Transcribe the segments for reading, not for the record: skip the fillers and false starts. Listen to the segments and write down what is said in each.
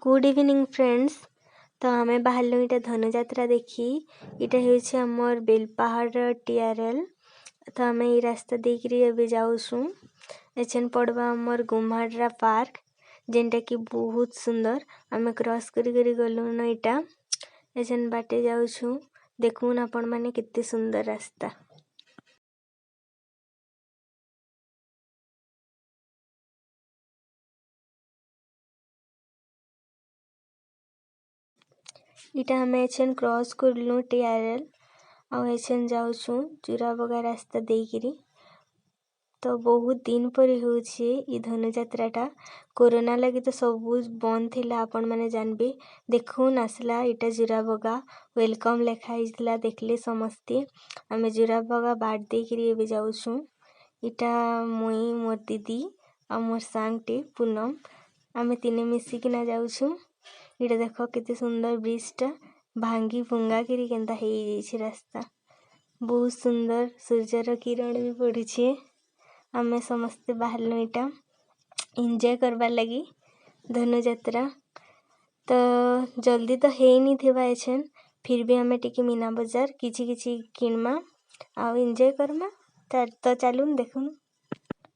Good evening friends. तो आमे बाहर इटा धनुजात्रा देखी इटा होउछि हमर बेलपहाड़ टीआरएल। तो आमे ई रास्ता देखिरी अबे जाउछु। एछन पड़बा हमर गुम्हाडरा पार्क जेनटा कि बहुत सुंदर। आमे क्रॉस करी करी गलु न इटा एछन बाटे जाउछु। देखुन आपण माने केते सुंदर रास्ता। इटा हमें एछन क्रॉस करलु टीआरएल आ एछन जाउछु जुराबगा रास्ता देकिरी। तो बहुत दिन पर होउछि ई धनुजात्राटा। कोरोना लगी तो सब बंद थिला आपण माने जानबे। देखुन आसला इटा जुराबगा वेलकम लेखा आइसला देखले समस्ते। आमे जुराबगा बाट देकिरी एबे जाउछु। इटा मुई मोर दीदी आ मोर सांगटे पूनम आमे तिने मिसी किना जाउछु। इटा देखो केते सुंदर ब्रिजटा भांगी भुंगा करी केनता हेई जाइछि रास्ता। बहुत सुंदर सूर्यर किरण भी पड़ुछि। आमे समस्ते बाहर इटा एंजॉय करबा लगी धनुजात्रा। तो जल्दी तो हेनी थिबा एछन फिर भी आमे टिके मीना बाजार किछि किछि किनमा आ एंजॉय करमा। तो चलुन देखुन।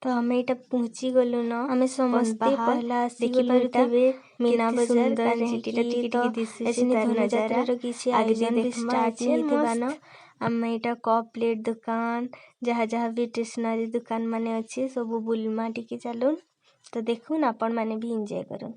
तो हमें इटा पहुंची गलु न। आमे समस्ते पहला आसी गलु इटा मीना बाजार कांजीटा टिके टिके दिसुछि तार नजारा। आगे भी स्टार्ट नी थिबा न। आमे इटा कप प्लेट दुकान जहा जहा भी स्टेशनरी दुकान माने अछि सब बुलमा टिके चलुन। तो देखुन आपण माने भी एंजॉय करुन।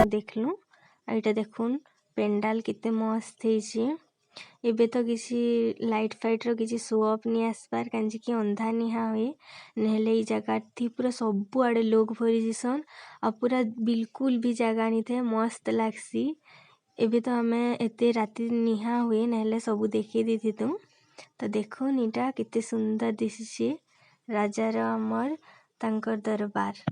देखलु एटा देखुन पेंडाल किते मस्त हेछि। एबे तो किसी लाइट फाइट रो किसी शो ऑफ नहीं आसपार कांजी कि अंधा निहा हुए नहले ई जगह थी पूरा सब आड़े लोग भरी जिसन आ पूरा बिल्कुल भी जगह नहीं थे मस्त लागसी। एबे तो हमें एते राति निहा हुए नहले सबू देखी दी तुम तो देखो नीटा कितने सुंदर दिशे राजार अमर तांकर दरबार।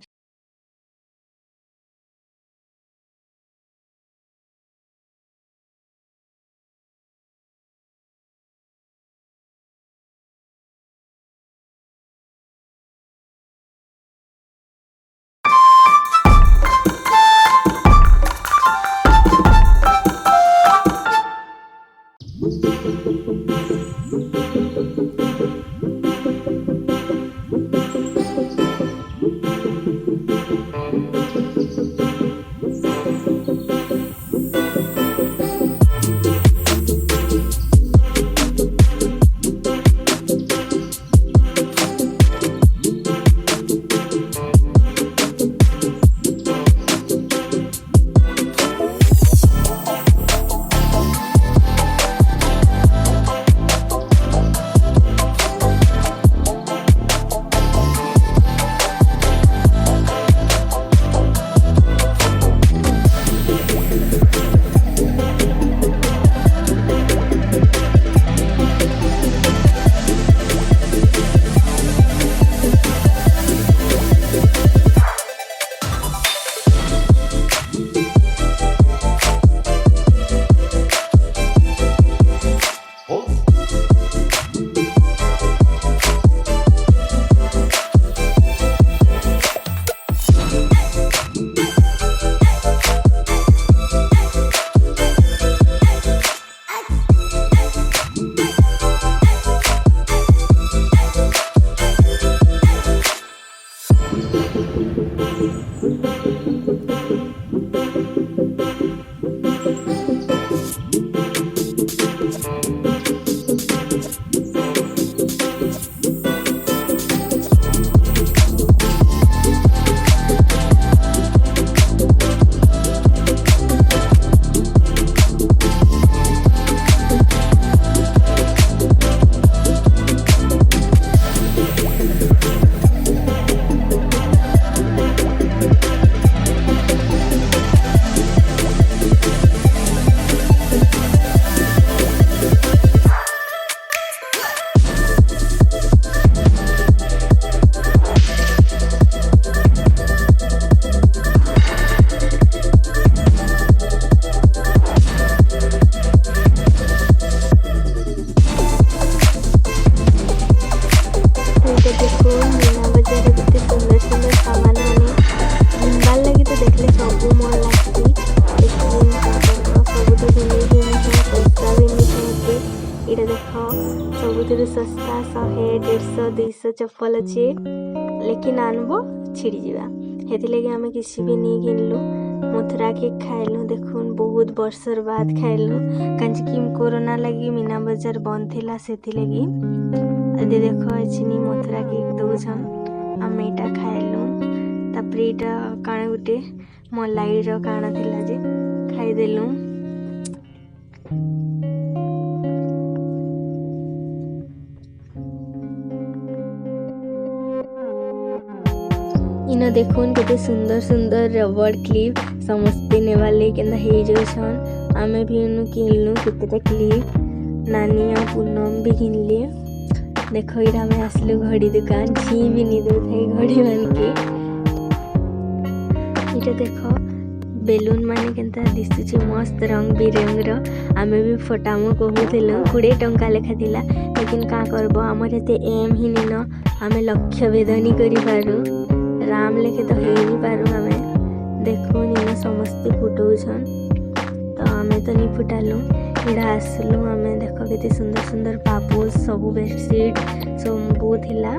सस्ता 100 150 200 चप्पल अच्छे लेकिन आनबो छिड़ी जावा हेती लगे आमे किसी भी नहीं किनलु मथुरा केक खाइलु देखुन बहुत वर्षर बाद खाइलु कांची कि कोरोना लगी मीना बाजार बंद थिला सेती लगी अदे देखो एछनी मथुरा केक दउछन आमे एटा खाइलु तापरे एटा काना गुटे मलाई रो काना थिला जे खाइ देलु। इना देखुन केते सुंदर सुंदर रबर क्लिप समस्ते नेवाले केंदा हे जोछन आमे भी इनु किनलु केतेटा क्लिप नानी आ पूनम भी किनले देखो इरा में आसलु घड़ी दुकान छी भी नहीं दे थे घड़ी मान के इटा देखो बेलून माने केंता दिसुची मस्त रंग बिरंग रो आमे भी फटामो कहूथिलु 20 टंका लेखा दिला लेकिन का करबो हमर एते एम ही निनो आमे लक्ष्य वेदनी करि पारु राम लेखे तो हे नहीं पारू हमें देखो नीना समस्ते फुटौछन तो हमें तो नहीं फुटालु इड़ा आसलु हमें देखो केते सुंदर सुंदर पापोस सब बेडशीट सब थिला।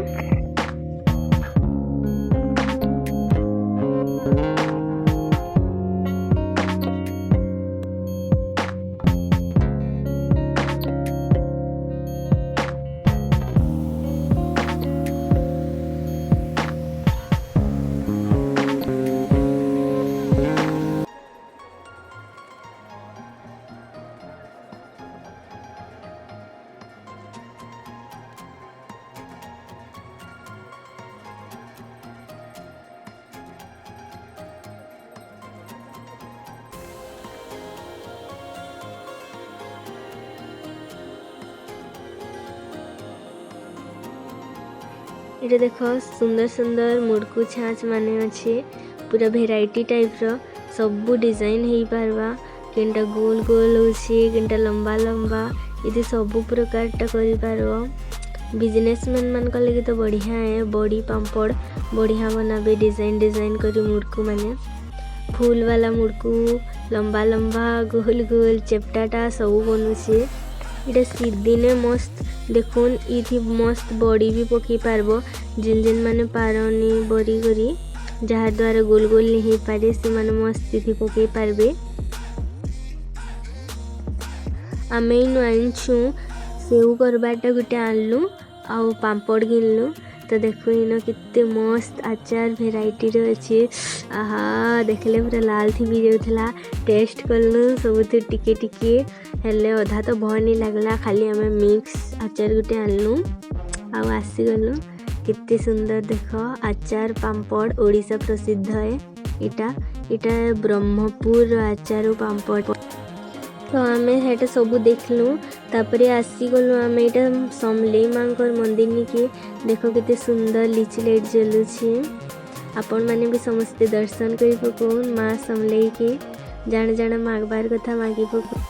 ये देख सुंदर सुंदर मुड़कू छाँच माने अच्छे पूरा भेराइटी टाइप रो सब डिजाइन हो पारवा केनटा गोल गोल होची केनटा लंबा लंबा ये सब प्रकार टा करि पारबो बिजनेसमैन मान को लगे तो बढ़िया है बड़ी पापड़ बढ़िया बनाबे डिजाइन डिजाइन करी मुड़कू माने फूल वाला मुड़कू लंबा लंबा गोल गोल चेप्टाटा सब बनुचे इटा सीदिने मस्त देखुन इथि मस्त बड़ी भी पकई पारबो जिन जिन माने पारनी बरी करी जहाँ द्वारा गोल गोल नहीं हो पारे से माने मस्त इथि पकई पारबे आमे इन आनछु सेव करबाटा गोटे आनलु आउ पापड़ किनलु तो देखो इन कितने मस्त आचार भेराइटी रे अच्छे आहा देखले पूरा लाल थी भी जाउथला टेस्ट कलु सब टिके टिके हेले अधा तो भल नहीं लगला खाली आमे मिक्स आचार गोटे आनलु आउ आसी गलु कितने सुंदर देख आचार पापड़ ओडिशा प्रसिद्ध है इटा इटा ब्रह्मपुर आचार पापड़ तो आमे हेटा सब देखलु तापरे आसी गलु आमे एटा समलेई मांकर मंदिर निके देखो कितने सुंदर लिची लाइट जलुछि आपण माने भी समस्त दर्शन करि पकोन माँ समलेई के जान जान मागबार कथा मागी पकोन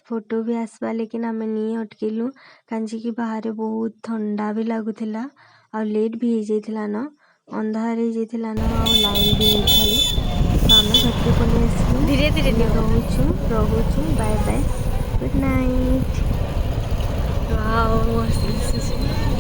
फोटो भी आसवा लेकिन आम नहीं अटकेलु कांजी की बाहर बहुत ठंडा भी लगुला आ लेट भी हो जाइथिला न अंधार हो जाइथिला न आ लाइन भी नहीं आम घर के पलि आसलु धीरे धीरे रहूँ bye bye good night. Wow मस्त